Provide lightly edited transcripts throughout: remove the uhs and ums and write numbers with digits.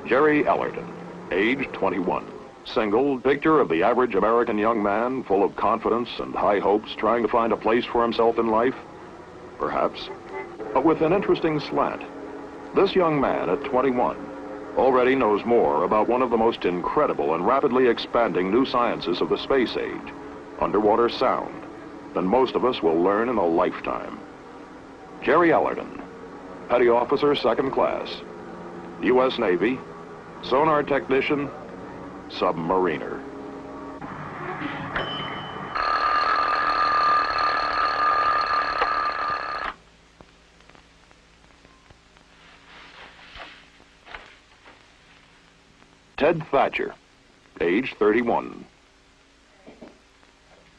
Jerry Ellerton, age 21. Single, picture of the average American young man, full of confidence and high hopes, trying to find a place for himself in life? Perhaps. But with an interesting slant. This young man at 21 already knows more about one of the most incredible and rapidly expanding new sciences of the space age, underwater sound, than most of us will learn in a lifetime. Jerry Ellerton, Petty Officer, 2nd Class, U.S. Navy, sonar technician, submariner. Ted Thatcher, age 31.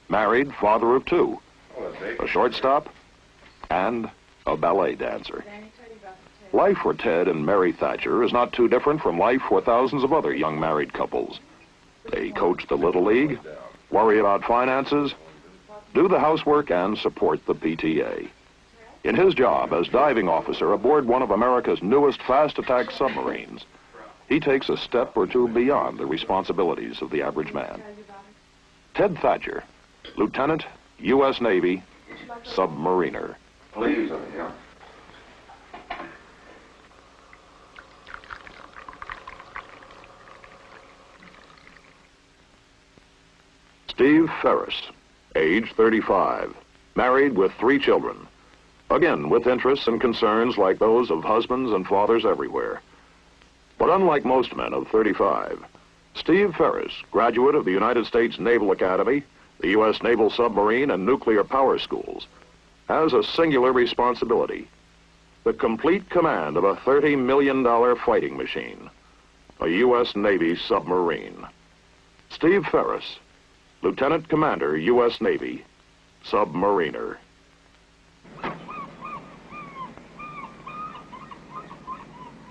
Married, father of 2, a shortstop, and a ballet dancer. Life for Ted and Mary Thatcher is not too different from life for thousands of other young married couples. They coach the Little League, worry about finances, do the housework, and support the PTA. In his job as diving officer aboard one of America's newest fast-attack submarines, he takes a step or two beyond the responsibilities of the average man. Ted Thatcher, Lieutenant, U.S. Navy, submariner. Please, yeah. Steve Ferris, age 35, married with 3 children. Again, with interests and concerns like those of husbands and fathers everywhere. But unlike most men of 35, Steve Ferris, graduate of the United States Naval Academy, the U.S. Naval Submarine and Nuclear Power Schools, has a singular responsibility: the complete command of a $30 million fighting machine, a U.S. Navy submarine. Steve Ferris, Lieutenant Commander, U.S. Navy, submariner.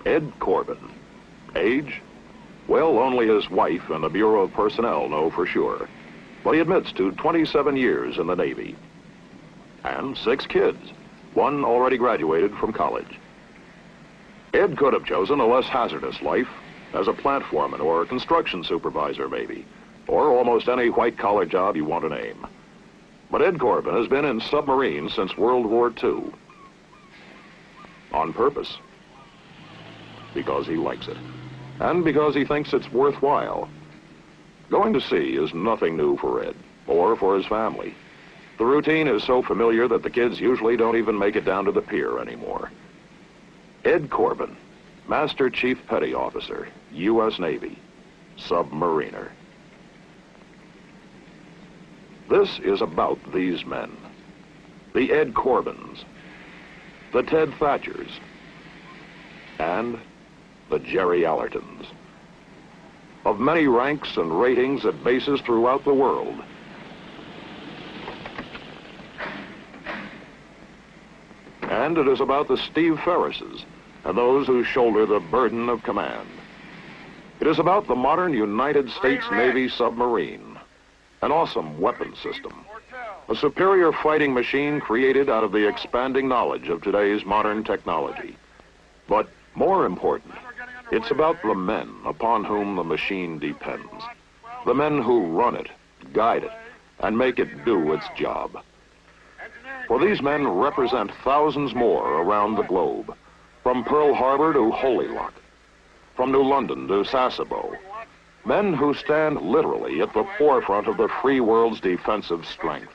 Ed Corbin, age? Well, only his wife and the Bureau of Personnel know for sure. But he admits to 27 years in the Navy. And 6 kids, 1 already graduated from college. Ed could have chosen a less hazardous life as a plant foreman or a construction supervisor maybe, or almost any white-collar job you want to name. But Ed Corbin has been in submarines since World War II. On purpose. Because he likes it. And because he thinks it's worthwhile. Going to sea is nothing new for Ed, or for his family. The routine is so familiar that the kids usually don't even make it down to the pier anymore. Ed Corbin, Master Chief Petty Officer, U.S. Navy, submariner. This is about these men. The Ed Corbins, the Ted Thatchers, and the Jerry Ellertons. Of many ranks and ratings at bases throughout the world. And it is about the Steve Ferrises and those who shoulder the burden of command. It is about the modern United States Navy submarine, an awesome weapon system, a superior fighting machine created out of the expanding knowledge of today's modern technology. But more important, it's about the men upon whom the machine depends, the men who run it, guide it, and make it do its job. For these men represent thousands more around the globe, from Pearl Harbor to Holy Lock, from New London to Sasebo, men who stand literally at the forefront of the free world's defensive strength,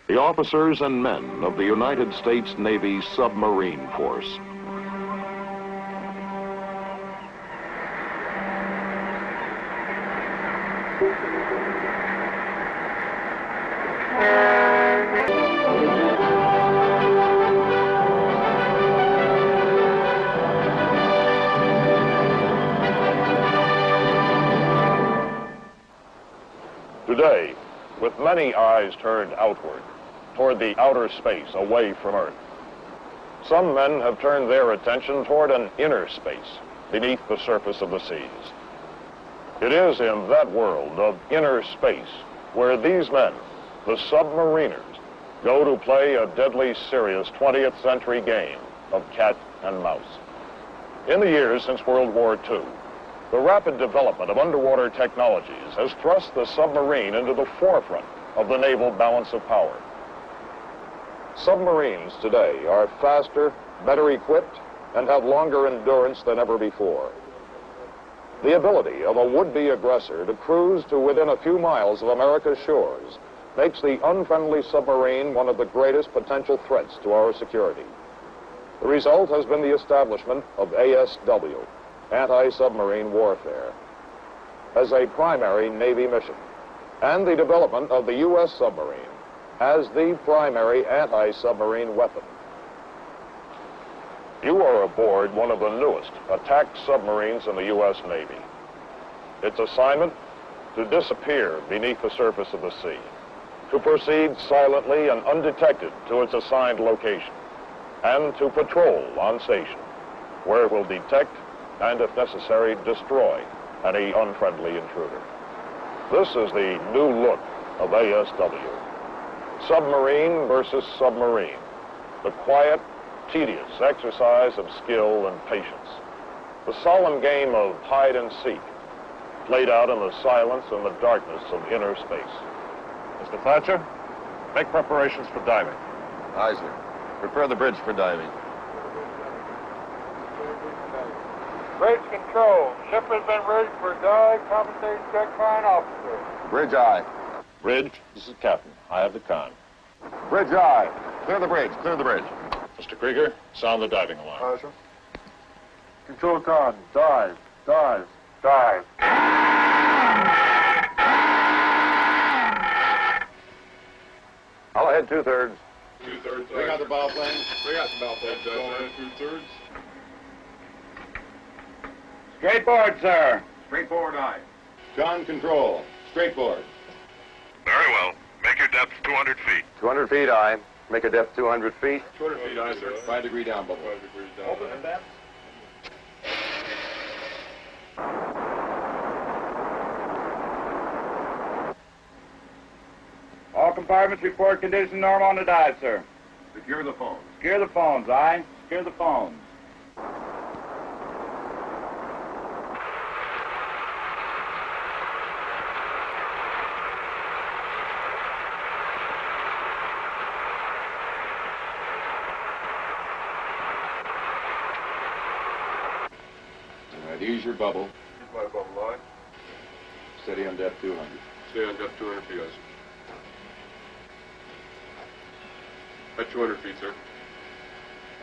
the officers and men of the United States Navy Submarine Force. Today, with many eyes turned outward, toward the outer space away from Earth, some men have turned their attention toward an inner space beneath the surface of the seas. It is in that world of inner space where these men, the Submariners go to play a deadly serious 20th century game of cat and mouse. In the years since World War II, the rapid development of underwater technologies has thrust the submarine into the forefront of the naval balance of power. Submarines today are faster, better equipped, and have longer endurance than ever before. The ability of a would-be aggressor to cruise to within a few miles of America's shores makes the unfriendly submarine one of the greatest potential threats to our security. The result has been the establishment of ASW, anti-submarine warfare, as a primary Navy mission, and the development of the U.S. submarine as the primary anti-submarine weapon. You are aboard one of the newest attack submarines in the U.S. Navy. Its assignment, to disappear beneath the surface of the sea, to proceed silently and undetected to its assigned location, and to patrol on station, where it will detect and, if necessary, destroy any unfriendly intruder. This is the new look of ASW. Submarine versus submarine. The quiet, tedious exercise of skill and patience. The solemn game of hide and seek, played out in the silence and the darkness of inner space. Mr. Thatcher, make preparations for diving. Aye, sir. Prepare the bridge for diving. Bridge control. Ship has been ready for dive. Compensate check fine officer. Bridge aye. Bridge, this is Captain. I have the con. Bridge aye. Clear the bridge, clear the bridge. Mr. Krieger, sound the diving alarm. Aye, sir. Control con. Dive. Dive. Dive. I'll ahead 2/3. 2/3. Bring out the bow plane. Bring out the bow plane, Judge. 2/3. Straight board, sir. Straight forward aye. John, control. Straight board. Very well. Make your depth 200 feet. 200 feet aye. Make a depth 200 feet. 200 feet, aye, sir. 5 degree down, bubble. 5 degrees down. Open the depth. All compartments report condition normal on the dive, sir. Secure the phone. Secure the phones, aye. Secure the phones. All right, ease your bubble. Here's my bubble line. Steady on depth 200. Stay on depth 200 feet, guys. At 200 feet, sir.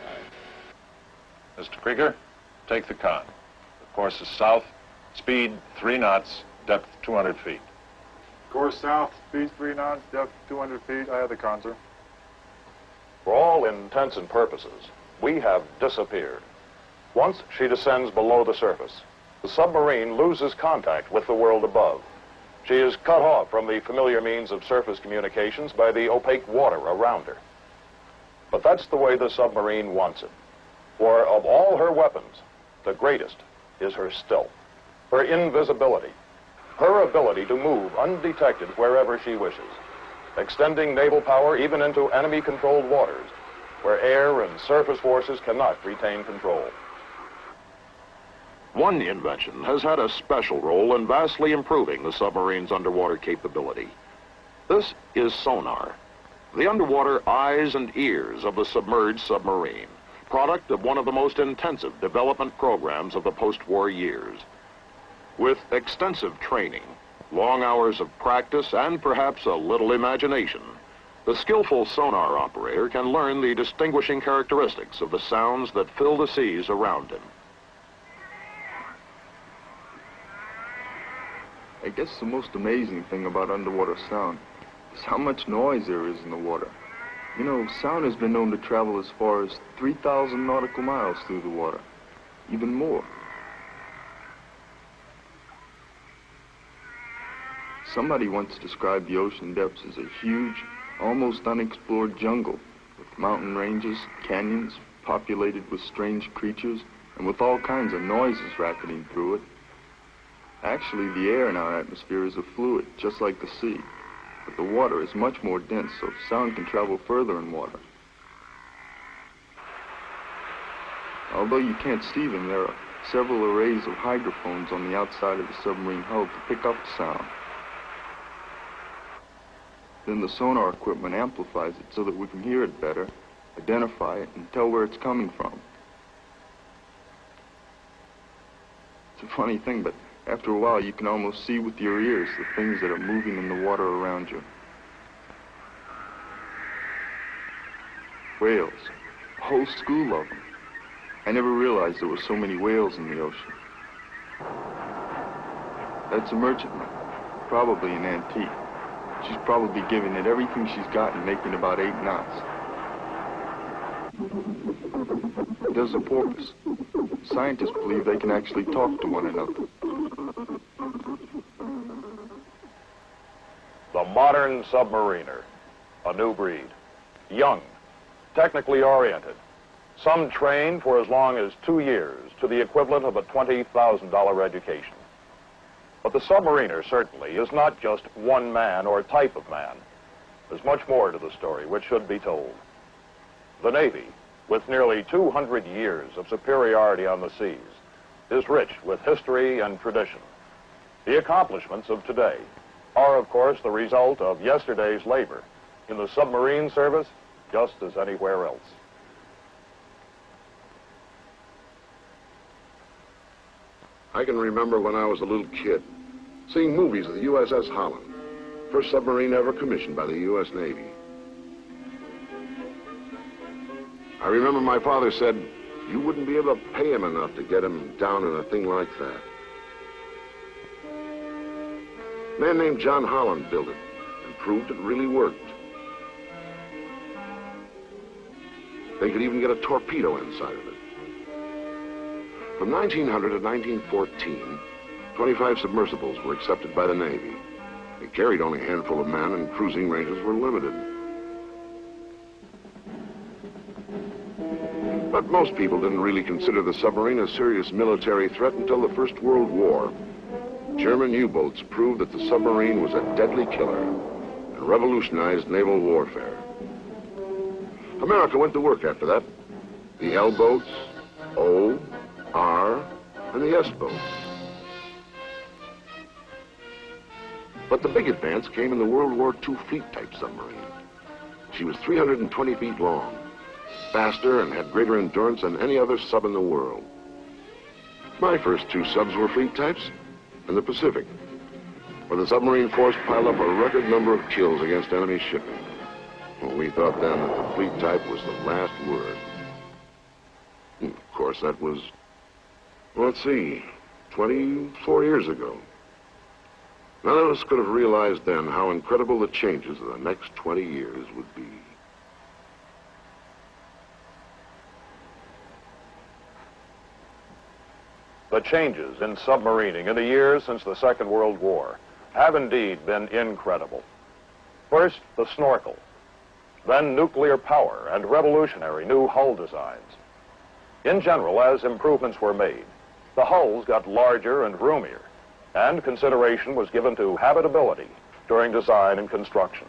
Aye. Mr. Krieger, take the con. The course is south, speed 3 knots, depth 200 feet. Course south, speed 3 knots, depth 200 feet. I have the con, sir. For all intents and purposes, we have disappeared. Once she descends below the surface, the submarine loses contact with the world above. She is cut off from the familiar means of surface communications by the opaque water around her. But that's the way the submarine wants it. For of all her weapons, the greatest is her stealth, her invisibility, her ability to move undetected wherever she wishes, extending naval power even into enemy-controlled waters, where air and surface forces cannot retain control. One invention has had a special role in vastly improving the submarine's underwater capability. This is sonar, the underwater eyes and ears of the submerged submarine, product of one of the most intensive development programs of the post-war years. With extensive training, long hours of practice, and perhaps a little imagination, the skillful sonar operator can learn the distinguishing characteristics of the sounds that fill the seas around him. I guess the most amazing thing about underwater sound is how much noise there is in the water. You know, sound has been known to travel as far as 3,000 nautical miles through the water, even more. Somebody once described the ocean depths as a huge, almost unexplored jungle with mountain ranges, canyons, populated with strange creatures, and with all kinds of noises racketing through it. Actually, the air in our atmosphere is a fluid, just like the sea. but the water is much more dense, so sound can travel further in water. Although you can't see them, there are several arrays of hydrophones on the outside of the submarine hull to pick up the sound. Then the sonar equipment amplifies it so that we can hear it better, identify it, and tell where it's coming from. It's a funny thing, but after a while you can almost see with your ears the things that are moving in the water around you. Whales. A whole school of them. I never realized there were so many whales in the ocean. That's a merchantman, probably an antique. She's probably giving it everything she's got and making about 8 knots. There's a porpoise. Scientists believe they can actually talk to one another. The modern submariner, a new breed, young, technically oriented, some trained for as long as 2 years to the equivalent of a $20,000 education. But the submariner certainly is not just one man or type of man. There's much more to the story which should be told. The Navy, with nearly 200 years of superiority on the seas, is rich with history and tradition. The accomplishments of today are, of course, the result of yesterday's labor in the submarine service, just as anywhere else. I can remember when I was a little kid, seeing movies of the USS Holland, first submarine ever commissioned by the U.S. Navy. I remember my father said, you wouldn't be able to pay him enough to get him down in a thing like that. A man named John Holland built it and proved it really worked. They could even get a torpedo inside of it. From 1900 to 1914, 25 submersibles were accepted by the Navy. They carried only a handful of men and cruising ranges were limited. But most people didn't really consider the submarine a serious military threat until the First World War. German U-boats proved that the submarine was a deadly killer and revolutionized naval warfare. America went to work after that. The L boats, O, R, and the S boats. But the big advance came in the World War II fleet-type submarine. She was 320 feet long, faster and had greater endurance than any other sub in the world. My first 2 subs were fleet types in the Pacific, where the submarine force piled up a record number of kills against enemy shipping. Well, we thought then that the fleet type was the last word. And of course, that was, well, let's see, 24 years ago. None of us could have realized then how incredible the changes of the next 20 years would be. The changes in submarining in the years since the Second World War have indeed been incredible. First, the snorkel, then nuclear power and revolutionary new hull designs. In general, as improvements were made, the hulls got larger and roomier, and consideration was given to habitability during design and construction.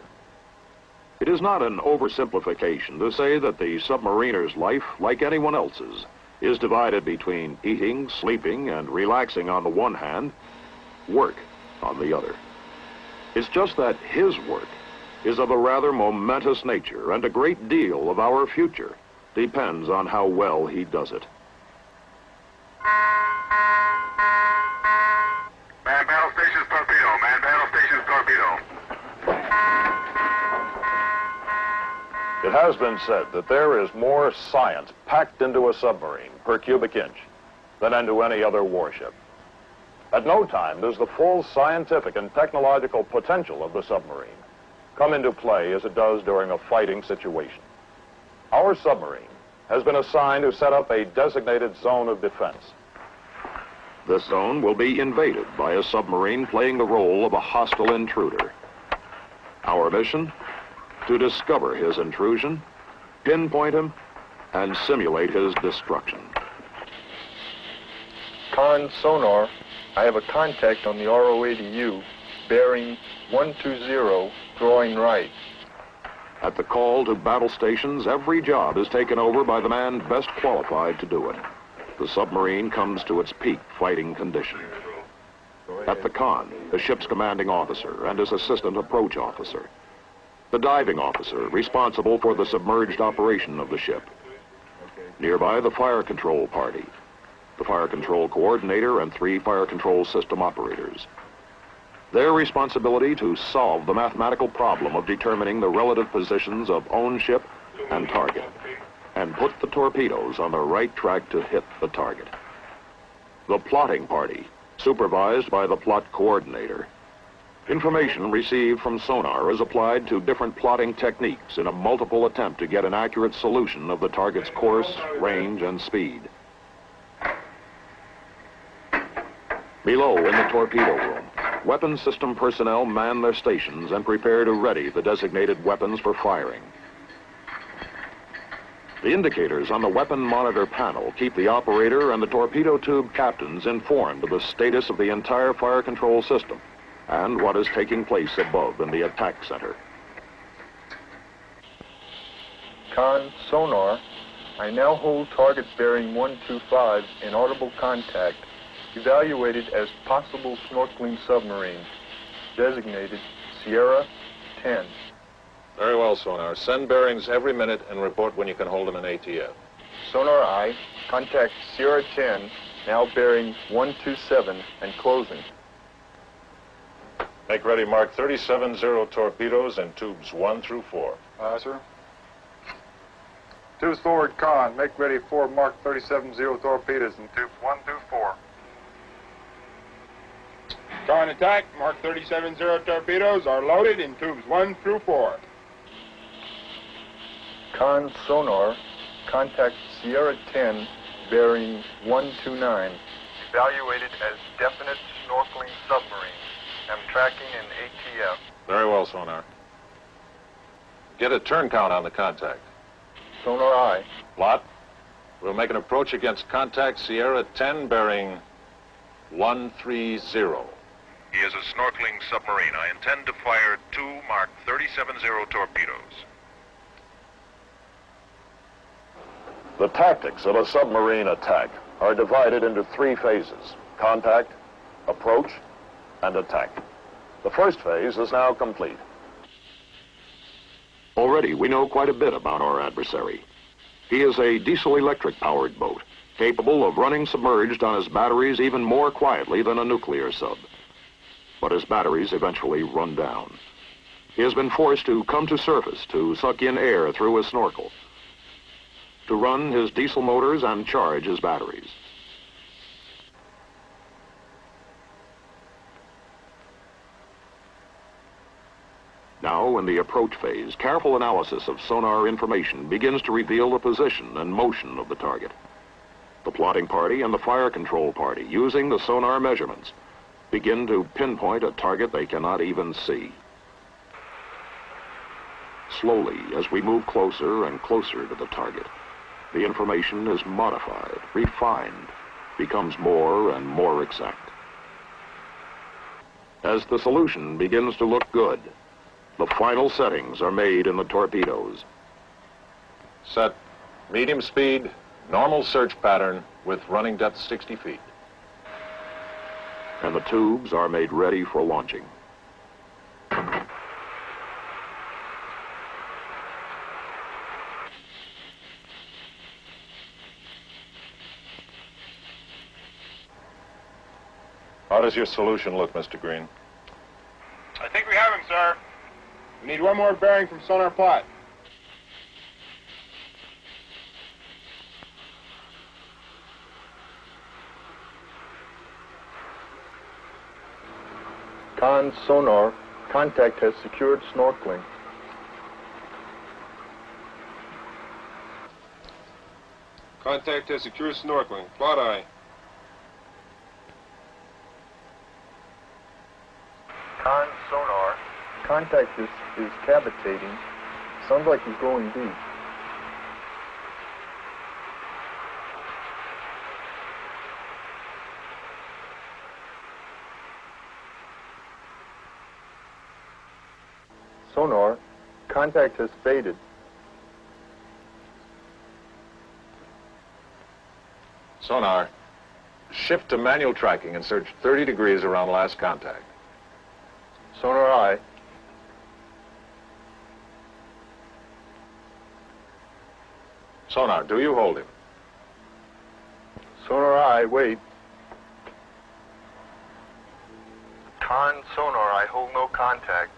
It is not an oversimplification to say that the submariner's life, like anyone else's, is divided between eating, sleeping, and relaxing on the one hand, work on the other. It's just that his work is of a rather momentous nature, and a great deal of our future depends on how well he does it. Man battle station's torpedo. Man battle station's torpedo. It has been said that there is more science packed into a submarine per cubic inch than into any other warship. At no time does the full scientific and technological potential of the submarine come into play as it does during a fighting situation. Our submarine has been assigned to set up a designated zone of defense. This zone will be invaded by a submarine playing the role of a hostile intruder. Our mission? To discover his intrusion, pinpoint him, and simulate his destruction. Con sonar, I have a contact on the ROA to you. bearing 120, drawing right. At the call to battle stations, every job is taken over by the man best qualified to do it. The submarine comes to its peak fighting condition. At the con, the ship's commanding officer and his assistant approach officer. The diving officer, responsible for the submerged operation of the ship. Nearby, the fire control party, the fire control coordinator, and 3 fire control system operators. Their responsibility to solve the mathematical problem of determining the relative positions of own ship and target, and put the torpedoes on the right track to hit the target. The plotting party, supervised by the plot coordinator. Information received from sonar is applied to different plotting techniques in a multiple attempt to get an accurate solution of the target's course, range, and speed. Below in the torpedo room, weapons system personnel man their stations and prepare to ready the designated weapons for firing. The indicators on the weapon monitor panel keep the operator and the torpedo tube captains informed of the status of the entire fire control system and what is taking place above in the attack center. Con, sonar, I now hold target bearing 125 in audible contact, evaluated as possible snorkeling submarine, designated Sierra 10. Very well, sonar. Send bearings every minute and report when you can hold them in ATF. Sonar I, contact Sierra 10, now bearing 127 and closing. Make ready Mark 370 torpedoes in tubes 1 through 4. Sir. Tubes forward, con. Make ready 4 Mark 370 torpedoes in tubes 1 through 4. Con attack. Mark 370 torpedoes are loaded in tubes 1 through 4. Con, sonar, contact Sierra 10, bearing 129. Evaluated as definite snorkeling submarine. I'm tracking in ATF. Very well, sonar. Get a turn count on the contact. Sonar I. Plot. We'll make an approach against contact Sierra 10 bearing 130. He is a snorkeling submarine. I intend to fire 2 Mark 370 torpedoes. The tactics of a submarine attack are divided into 3 phases: contact, approach, and attack. The first phase is now complete. Already we know quite a bit about our adversary. He is a diesel-electric powered boat, capable of running submerged on his batteries even more quietly than a nuclear sub. But his batteries eventually run down. He has been forced to come to surface to suck in air through his snorkel, to run his diesel motors and charge his batteries. Now, in the approach phase, careful analysis of sonar information begins to reveal the position and motion of the target. The plotting party and the fire control party, using the sonar measurements, begin to pinpoint a target they cannot even see. Slowly, as we move closer and closer to the target, the information is modified, refined, becomes more and more exact. As the solution begins to look good, the final settings are made in the torpedoes. Set medium speed, normal search pattern with running depth 60 feet. And the tubes are made ready for launching. How does your solution look, Mr. Green? I think we have him, sir. We need 1 more bearing from sonar plot. Con, sonar, contact has secured snorkeling. Contact has secure snorkeling. Plot eye. Con, sonar, contact is cavitating. Sounds like he's going deep. Contact has faded. Sonar, shift to manual tracking and search 30 degrees around last contact. Sonar aye. Sonar, do you hold him? Sonar aye, wait. Con sonar, I hold no contact.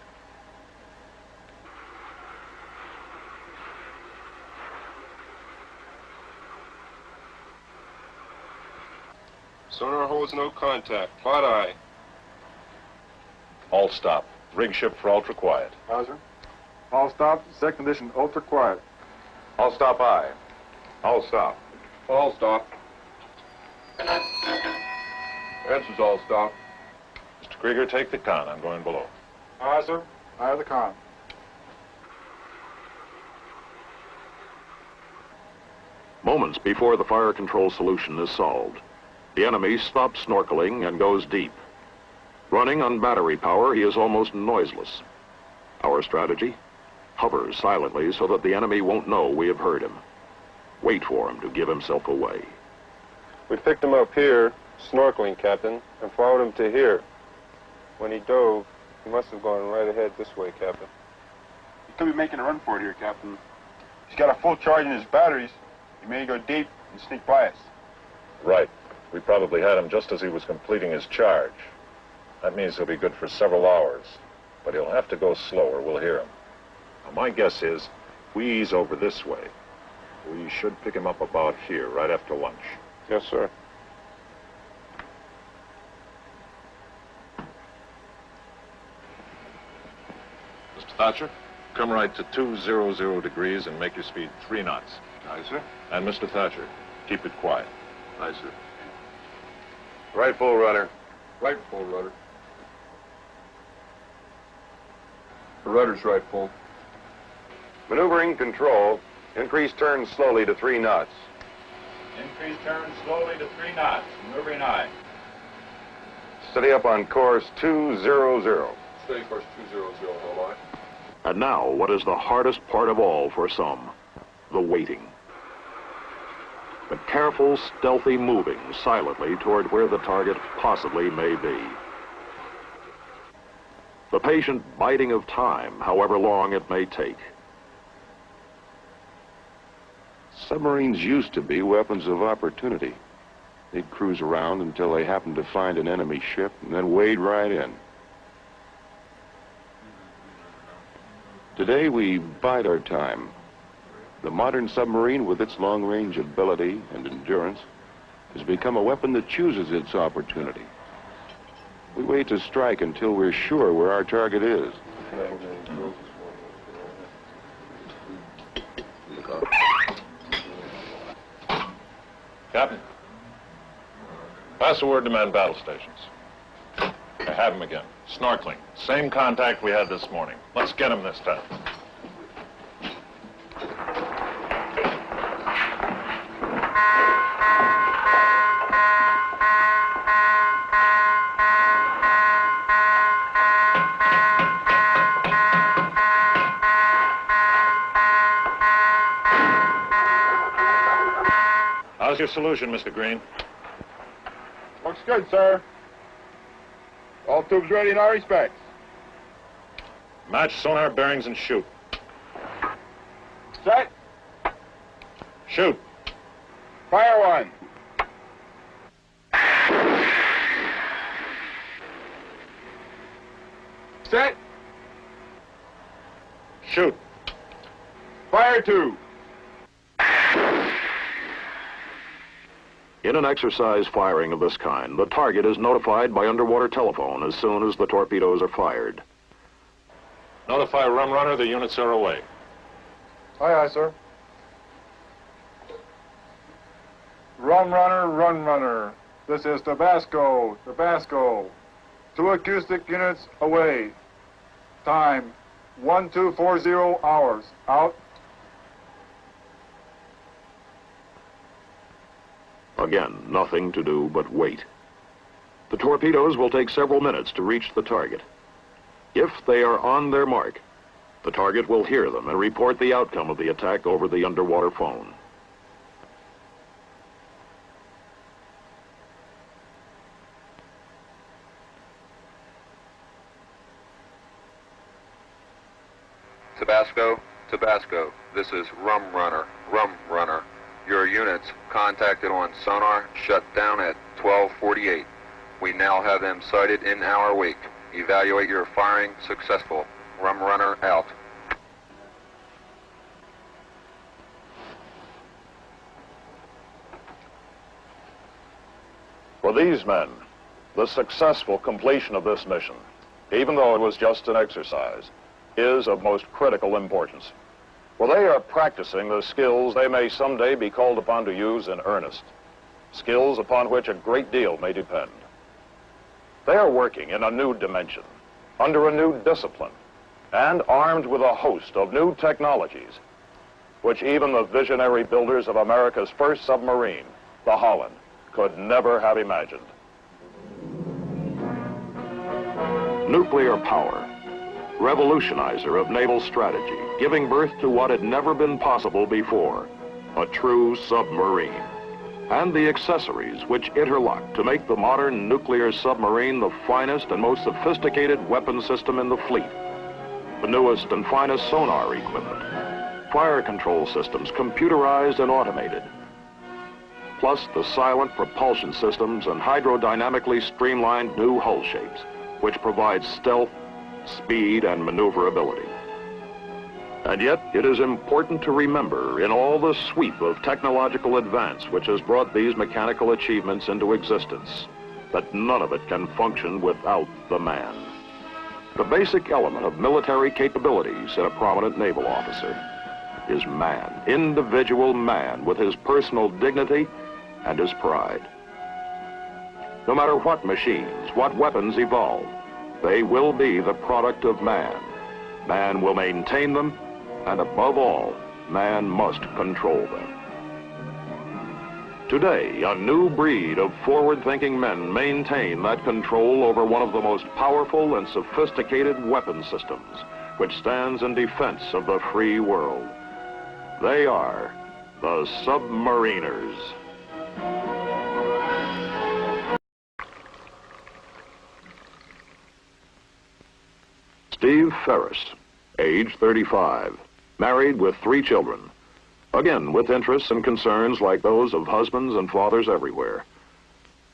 Sonar holds no contact. Plot aye. All stop. Rig ship for ultra quiet. Roger. All stop. Second condition, ultra quiet. All stop aye. All stop. All stop. Answers all stop. Mr. Krieger, take the con. I'm going below. Aye, sir. Aye, the con. Moments before the fire control solution is solved, the enemy stops snorkeling and goes deep. Running on battery power, he is almost noiseless. Our strategy? Hover silently so that the enemy won't know we have heard him. Wait for him to give himself away. We picked him up here, snorkeling, Captain, and followed him to here. When he dove, he must have gone right ahead this way, Captain. He could be making a run for it here, Captain. He's got a full charge in his batteries. He may go deep and sneak by us. Right. We probably had him just as he was completing his charge. That means he'll be good for several hours. But he'll have to go slower. We'll hear him. Now, my guess is, if we ease over this way, we should pick him up about here, right after lunch. Yes, sir. Mr. Thatcher, come right to 200 degrees and make your speed 3 knots. Aye, sir. And Mr. Thatcher, keep it quiet. Aye, sir. Right full rudder. Right full rudder. The rudder's right full. Maneuvering control. Increase turn slowly to 3 knots. Increase turn slowly to 3 knots. Maneuvering aye. Steady up on course 200. Steady course 200, hold on. And now, what is the hardest part of all for some? The waiting. The careful, stealthy moving silently toward where the target possibly may be. The patient biding of time, however long it may take. Submarines used to be weapons of opportunity. They'd cruise around until they happened to find an enemy ship and then wade right in. Today we bide our time. The modern submarine, with its long-range ability and endurance, has become a weapon that chooses its opportunity. We wait to strike until we're sure where our target is. Captain, pass a word to man battle stations. I have him again. Snorkeling. Same contact we had this morning. Let's get him this time. How's your solution, Mr. Green? Looks good, sir. All tubes ready in our respects. Match sonar bearings and shoot. Set. Shoot. Fire one. Set. Shoot. Fire two. In an exercise firing of this kind, the target is notified by underwater telephone as soon as the torpedoes are fired. Notify Rum Runner the units are away. Aye, aye, sir. Run, runner. This is Tabasco. 2 acoustic units away. Time, 1240 hours. Out. Again, nothing to do but wait. The torpedoes will take several minutes to reach the target. If they are on their mark, The target will hear them and report the outcome of the attack over the underwater phone. Tabasco, Tabasco, this is Rum Runner. Your units contacted on sonar shut down at 12:48. We now have them sighted in our wake. Evaluate your firing successful. Rum Runner out. For these men, the successful completion of this mission, even though it was just an exercise, is of most critical importance. For they are practicing the skills they may someday be called upon to use in earnest, skills upon which a great deal may depend. They are working in a new dimension, under a new discipline, and armed with a host of new technologies, which even the visionary builders of America's first submarine, the Holland, could never have imagined. Nuclear power, revolutionizer of naval strategy, giving birth to what had never been possible before, a true submarine, and the accessories which interlock to make the modern nuclear submarine the finest and most sophisticated weapon system in the fleet. The newest and finest sonar equipment, fire control systems computerized and automated, plus the silent propulsion systems and hydrodynamically streamlined new hull shapes, which provide stealth, speed, and maneuverability. And yet, it is important to remember, in all the sweep of technological advance which has brought these mechanical achievements into existence, that none of it can function without the man. The basic element of military capabilities in a prominent naval officer is man, individual man, with his personal dignity and his pride. No matter what machines, what weapons evolve, they will be the product of man. Man will maintain them, and above all, man must control them. Today, a new breed of forward-thinking men maintain that control over one of the most powerful and sophisticated weapon systems, which stands in defense of the free world. They are the Submariners. Steve Ferris, age 35, married with 3 children, again with interests and concerns like those of husbands and fathers everywhere.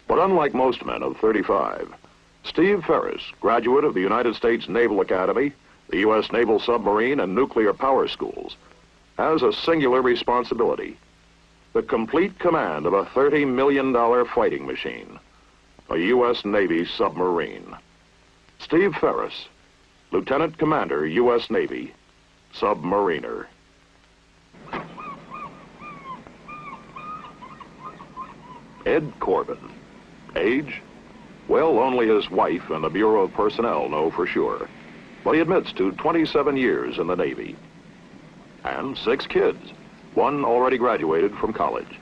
But unlike most men of 35, Steve Ferris, graduate of the United States Naval Academy, the U.S. Naval Submarine and Nuclear Power Schools, has a singular responsibility: the complete command of a $30 million fighting machine, a U.S. Navy submarine. Steve Ferris, Lieutenant Commander, U.S. Navy, Submariner. Ed Corbin, age? Well, only his wife and the Bureau of Personnel know for sure, but he admits to 27 years in the Navy. And 6 kids, 1 already graduated from college.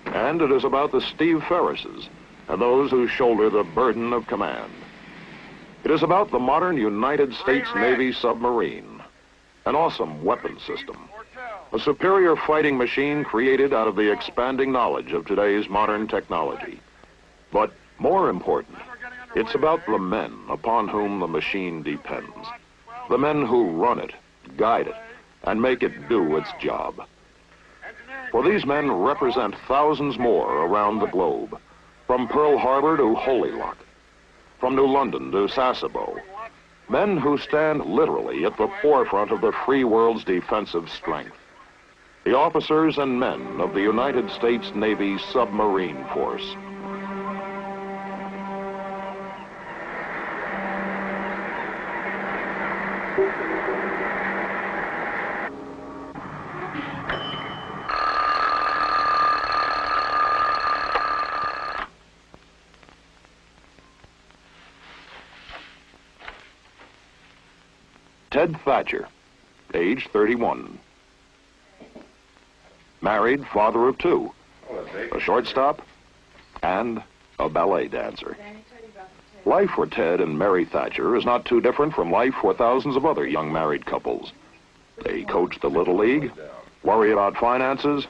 And it is about the Steve Ferrises and those who shoulder the burden of command. It is about the modern United States Navy submarine, an awesome weapon system, a superior fighting machine created out of the expanding knowledge of today's modern technology. But more important, it's about the men upon whom the machine depends, the men who run it, guide it, and make it do its job. For these men represent thousands more around the globe, from Pearl Harbor to Holy Lock, from New London to Sasebo, men who stand literally at the forefront of the free world's defensive strength, the officers and men of the United States Navy Submarine Force. Ted Thatcher, age 31. Married, father of 2, a shortstop, and a ballet dancer. Life for Ted and Mary Thatcher is not too different from life for thousands of other young married couples. They coach the Little League, worry about finances,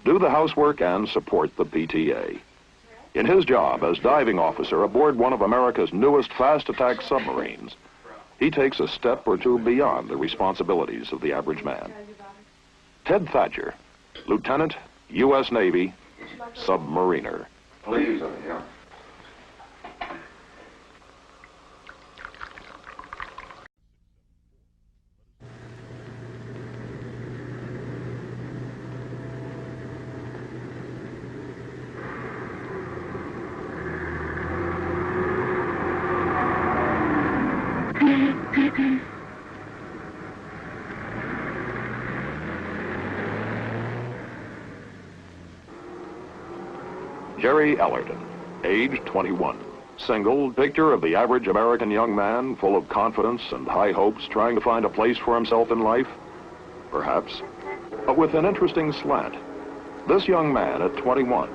do the housework, and support the PTA. In his job as diving officer aboard one of America's newest fast-attack submarines, he takes a step or two beyond the responsibilities of the average man. Ted Thatcher, Lieutenant, U.S. Navy, submariner. Please, yeah. Jerry Ellerton, age 21. Single, picture of the average American young man, full of confidence and high hopes, trying to find a place for himself in life? Perhaps. But with an interesting slant. This young man at 21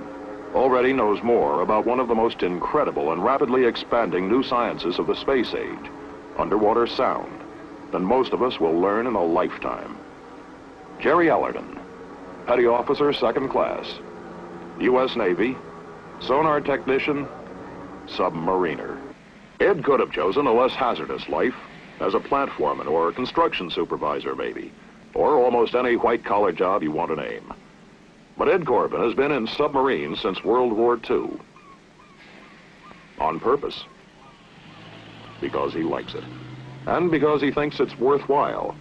already knows more about one of the most incredible and rapidly expanding new sciences of the space age, underwater sound, than most of us will learn in a lifetime. Jerry Ellerton, Petty Officer, 2nd Class, U.S. Navy, sonar technician, submariner. Ed could have chosen a less hazardous life as a plant foreman or a construction supervisor, maybe, or almost any white-collar job you want to name. But Ed Corbin has been in submarines since World War II. On purpose. Because he likes it. And because he thinks it's worthwhile.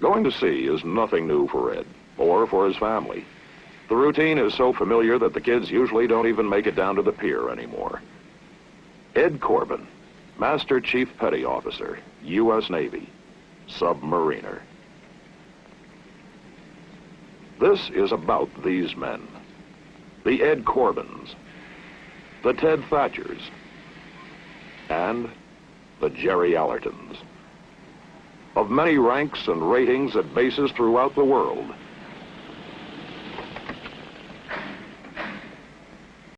Going to sea is nothing new for Ed, or for his family. The routine is so familiar that the kids usually don't even make it down to the pier anymore. Ed Corbin, Master Chief Petty Officer, U.S. Navy, submariner. This is about these men. The Ed Corbins, the Ted Thatchers, and the Jerry Ellertons. Of many ranks and ratings at bases throughout the world,